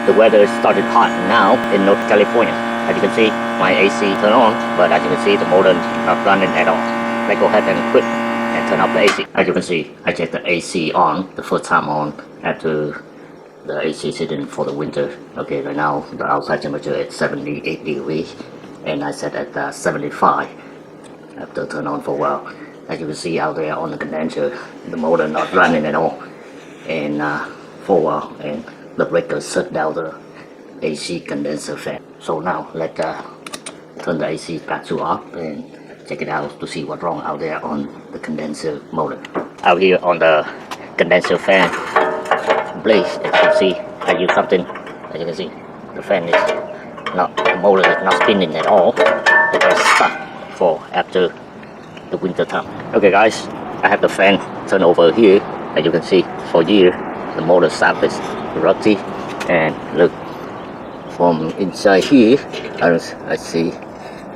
The weather started hot now in North California. As you can see, my AC turned on, but as you can see, the motor not running at all. Let's go ahead and quit and turn off the AC. As you can see, I checked the AC on the first time on after the AC sitting for the winter. Okay, right now the outside temperature is 78 degrees, and I set at 75 after turn on for a while. As you can see out there on the condenser, the motor not running at all, and for a while, and the breaker shut down the AC condenser fan. So now let's turn the AC back to off and check it out to see what's wrong out there on the condenser motor. Out here on the condenser fan blade, as you can see, I use something. As you can see, the fan is not, the motor is not spinning at all. It is stuck for after the winter time. Okay guys, I have the fan turned over here. As you can see, for years the motor shaft is rusty, and look, from inside here I see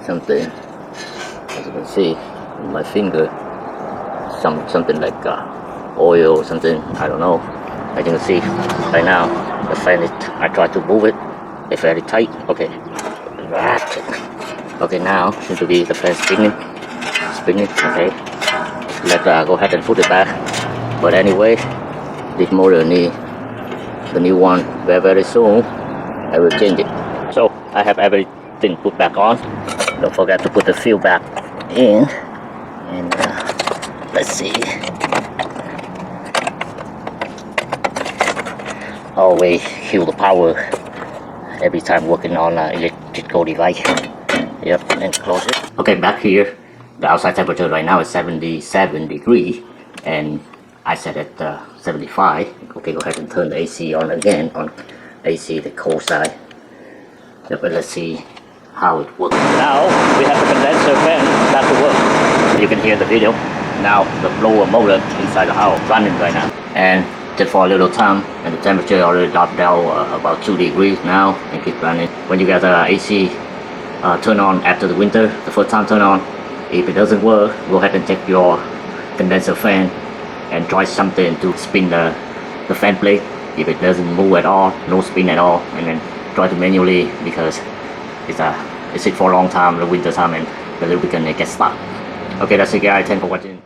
something. As you can see in my finger, something like oil or something, I don't know. As you can see right now, the fan is, I try to move it, it's very tight. Okay, okay, now seems to be the fan spinning. Okay, let's go ahead and put it back. But anyway, this motor need the new one very soon. I will change it. So I have everything put back on. Don't forget to put the fuel back in, and let's see. Always kill the power every time working on an electrical device. Yep, and close it. Okay, back here, the outside temperature right now is 77 degrees, and I set it 75. Okay, go ahead and turn the AC on again on AC, the cold side. Yep, but let's see how it works. Now we have the condenser fan back to work. You can hear the video. Now the blower motor inside the house running right now, and just for a little time, and the temperature already dropped down about 2 degrees now, and keep running. When you get the AC turn on after the winter, the first time turn on, if it doesn't work, go ahead and check your condenser fan and try something to spin the fan blade. If it doesn't move at all, no spin at all, and then try to manually, because it's sit for a long time, the winter time, and the lubricant it gets stuck. Okay, that's it guys, thanks for watching.